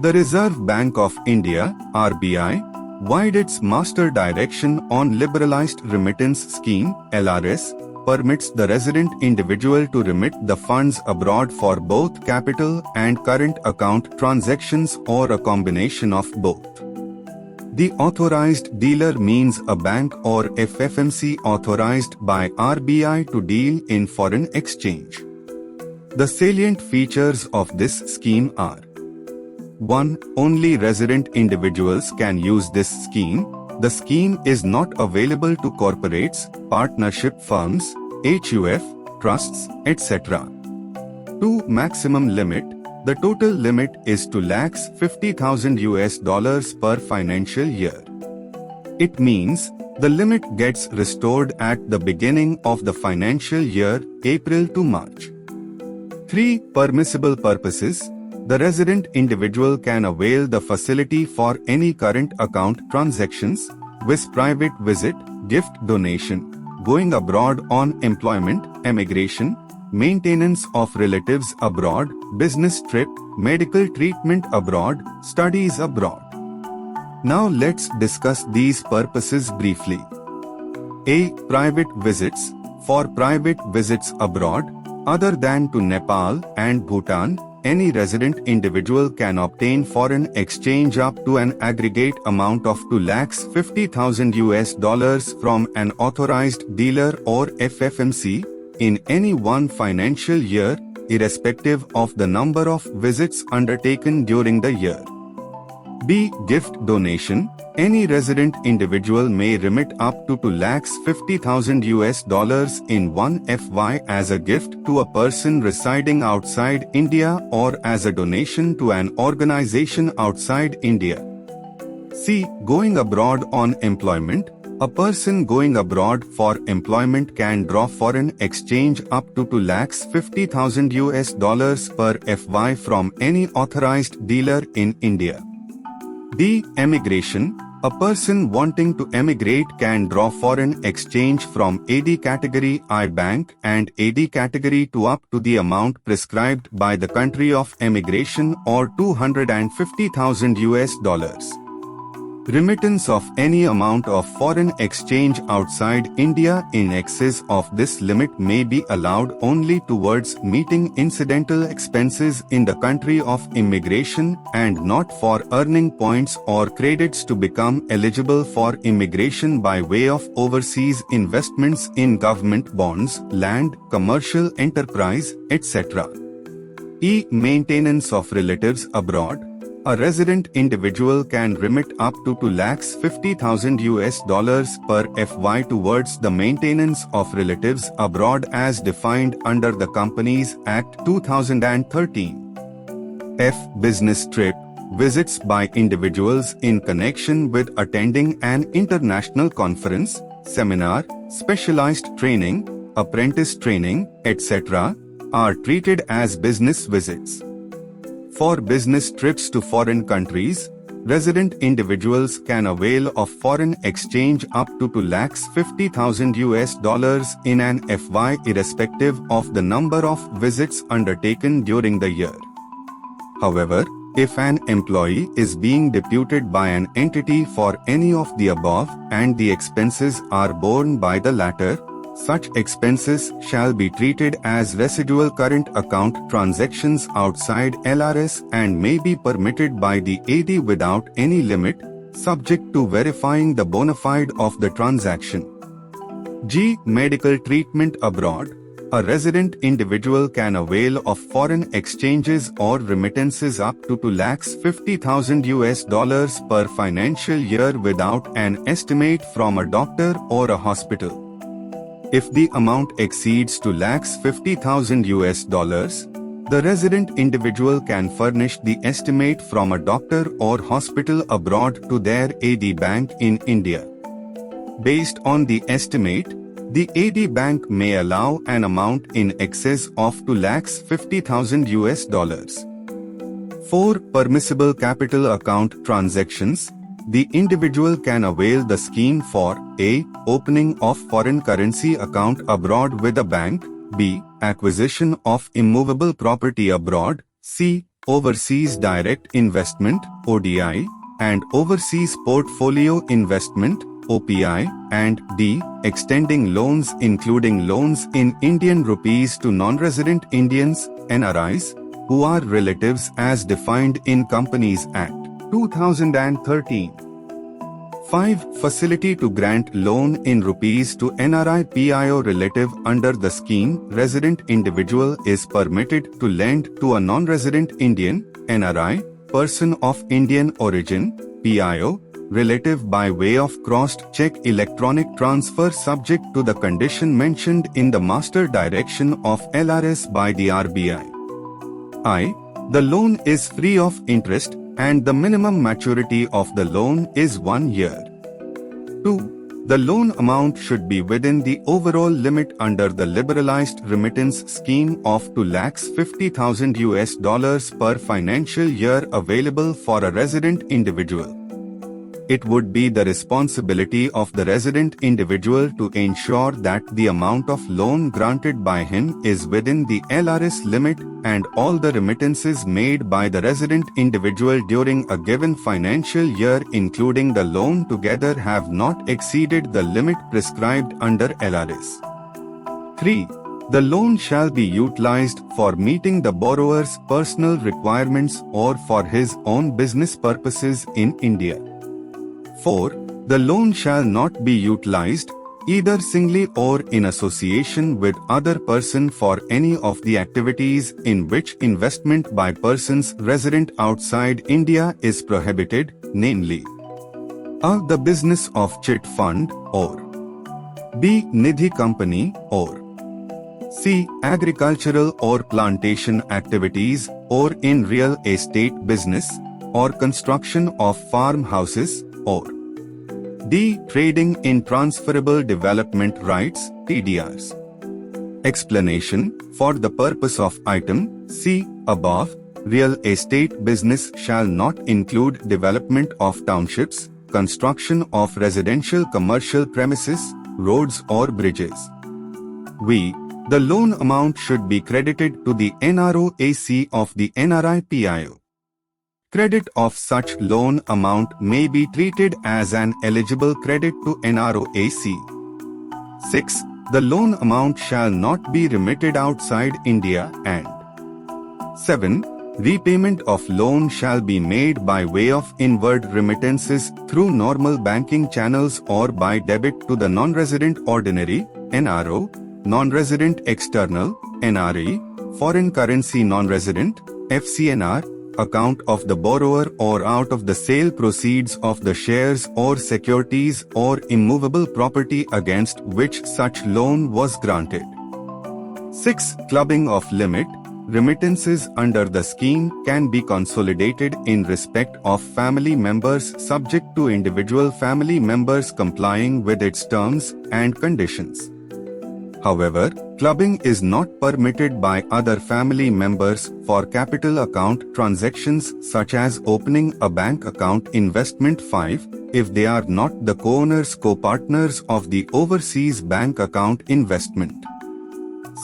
The Reserve Bank of India (RBI) vide its Master Direction on Liberalized Remittance Scheme (LRS) permits the resident individual to remit the funds abroad for both capital and current account transactions or a combination of both. The authorized dealer means a bank or FFMC authorized by RBI to deal in foreign exchange. The salient features of this scheme are: 1. Only resident individuals can use this scheme. The scheme is not available to corporates, partnership firms, HUF, trusts, etc. 2. Maximum limit. The total limit is $250,000 per financial year. It means the limit gets restored at the beginning of the financial year, April to March. 3. Permissible purposes. The resident individual can avail the facility for any current account transactions, viz. Private visit, gift donation, going abroad on employment, emigration, maintenance of relatives abroad, business trip, medical treatment abroad, studies abroad. Now let's discuss these purposes briefly. A. Private visits. For private visits abroad, other than to Nepal and Bhutan, any resident individual can obtain foreign exchange up to an aggregate amount of $250,000 from an authorized dealer or FFMC in any one financial year, irrespective of the number of visits undertaken during the year. B. Gift donation. Any resident individual may remit up to $250,000 in one FY as a gift to a person residing outside India or as a donation to an organization outside India. C. Going abroad on employment. A person going abroad for employment can draw foreign exchange up to $250,000 per FY from any authorized dealer in India. D. Emigration. A person wanting to emigrate can draw foreign exchange from AD Category I Bank and AD Category to up to the amount prescribed by the country of emigration or $250,000. Remittance of any amount of foreign exchange outside India in excess of this limit may be allowed only towards meeting incidental expenses in the country of immigration and not for earning points or credits to become eligible for immigration by way of overseas investments in government bonds, land, commercial enterprise, etc. E. Maintenance of relatives abroad. A resident individual can remit up to $250,000 per FY towards the maintenance of relatives abroad as defined under the Companies Act 2013. F. Business trip. Visits by individuals in connection with attending an international conference, seminar, specialized training, apprentice training, etc. are treated as business visits. For business trips to foreign countries, resident individuals can avail of foreign exchange up to $250,000 in an FY irrespective of the number of visits undertaken during the year. However, if an employee is being deputed by an entity for any of the above and the expenses are borne by the latter, such expenses shall be treated as residual current account transactions outside LRS and may be permitted by the AD without any limit, subject to verifying the bona fide of the transaction. G. Medical treatment abroad. A resident individual can avail of foreign exchanges or remittances up to $250,000 per financial year without an estimate from a doctor or a hospital. If the amount exceeds $250,000, the resident individual can furnish the estimate from a doctor or hospital abroad to their AD bank in India. Based on the estimate, the AD bank may allow an amount in excess of $250,000. 4. Permissible capital account transactions. The individual can avail the scheme for A. Opening of foreign currency account abroad with a bank, B. Acquisition of immovable property abroad, C. Overseas Direct Investment (ODI) and Overseas Portfolio Investment (OPI), and D. Extending loans including loans in Indian rupees to non-resident Indians (NRIs) who are relatives as defined in Companies Act, 2013. 5. Facility to grant loan in rupees to NRI PIO relative under the scheme. Resident individual is permitted to lend to a non-resident Indian NRI person of Indian origin PIO relative by way of cross-check electronic transfer subject to the condition mentioned in the master direction of LRS by the RBI. I. The loan is free of interest and the minimum maturity of the loan is 1 year. 2. The loan amount should be within the overall limit under the Liberalized Remittance Scheme of $250,000 per financial year available for a resident individual. It would be the responsibility of the resident individual to ensure that the amount of loan granted by him is within the LRS limit and all the remittances made by the resident individual during a given financial year including the loan together have not exceeded the limit prescribed under LRS. 3. The loan shall be utilized for meeting the borrower's personal requirements or for his own business purposes in India. 4. The loan shall not be utilized, either singly or in association with other person for any of the activities in which investment by persons resident outside India is prohibited, namely a. The business of chit fund, or b. Nidhi company, or c. Agricultural or plantation activities, or in real estate business, or construction of farmhouses, or d. Trading in transferable development rights, TDRs. Explanation: for the purpose of item C above, real estate business shall not include development of townships, construction of residential commercial premises, roads or bridges. V. The loan amount should be credited to the NROAC of the NRI PIO. Credit of such loan amount may be treated as an eligible credit to NROAC. 6. The loan amount shall not be remitted outside India and 7. Repayment of loan shall be made by way of inward remittances through normal banking channels or by debit to the non-resident ordinary NRO, non-resident external NRE, foreign currency non-resident FCNR account of the borrower or out of the sale proceeds of the shares or securities or immovable property against which such loan was granted. 6. Clubbing of limit. Remittances under the scheme can be consolidated in respect of family members subject to individual family members complying with its terms and conditions. However, clubbing is not permitted by other family members for capital account transactions such as opening a bank account. Investment 5, if they are not the co-owners co-partners of the overseas bank account investment.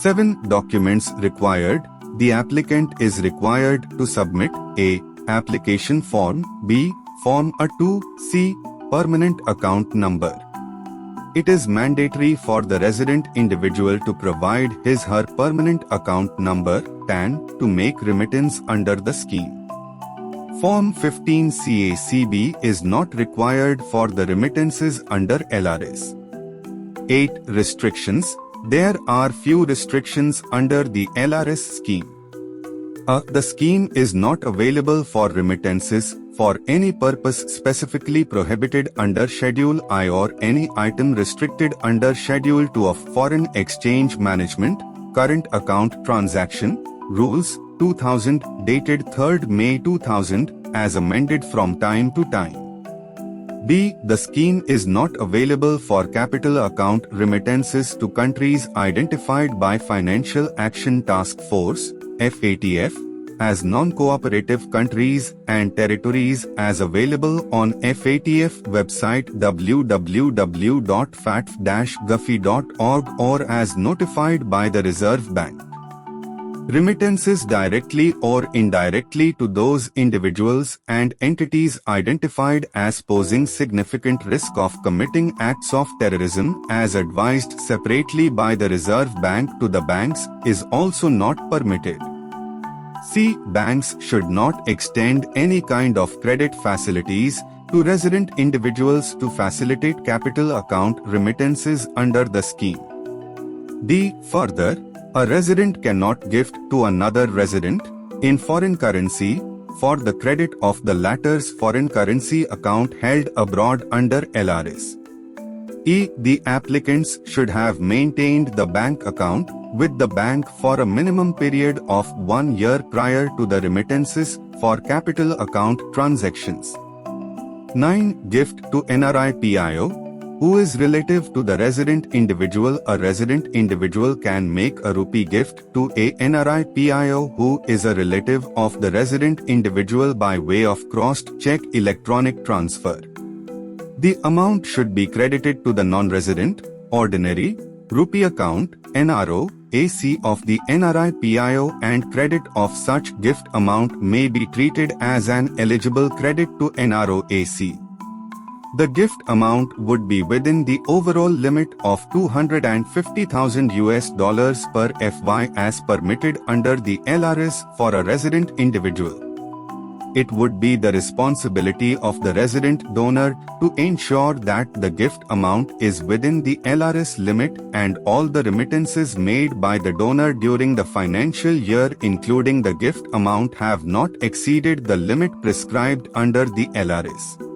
7. Documents required. The applicant is required to submit a. Application form, b. Form A2, c. Permanent account number. It is mandatory for the resident individual to provide his/her permanent account number (PAN) to make remittance under the scheme. Form 15 CACB is not required for the remittances under LRS. 8. Restrictions. There are few restrictions under the LRS scheme. The scheme is not available for remittances for any purpose specifically prohibited under Schedule I or any item restricted under Schedule 2 of Foreign Exchange Management, Current Account Transaction, Rules, 2000, dated 3rd May 2000, as amended from time to time. B. The scheme is not available for capital account remittances to countries identified by Financial Action Task Force, FATF, as non-cooperative countries and territories as available on FATF website www.fatf-gafi.org or as notified by the Reserve Bank. Remittances directly or indirectly to those individuals and entities identified as posing significant risk of committing acts of terrorism as advised separately by the Reserve Bank to the banks is also not permitted. C. Banks should not extend any kind of credit facilities to resident individuals to facilitate capital account remittances under the scheme. D. Further, a resident cannot gift to another resident in foreign currency for the credit of the latter's foreign currency account held abroad under LRS. E. The applicants should have maintained the bank account with the bank for a minimum period of 1 year prior to the remittances for capital account transactions. 9. Gift to NRI PIO, who is relative to the resident individual. A resident individual can make a rupee gift to a NRI PIO who is a relative of the resident individual by way of crossed check electronic transfer. The amount should be credited to the non-resident, ordinary, rupee account, NRO, AC of the NRI PIO, and credit of such gift amount may be treated as an eligible credit to NRO AC. The gift amount would be within the overall limit of $250,000 per FY as permitted under the LRS for a resident individual. It would be the responsibility of the resident donor to ensure that the gift amount is within the LRS limit and all the remittances made by the donor during the financial year including the gift amount have not exceeded the limit prescribed under the LRS.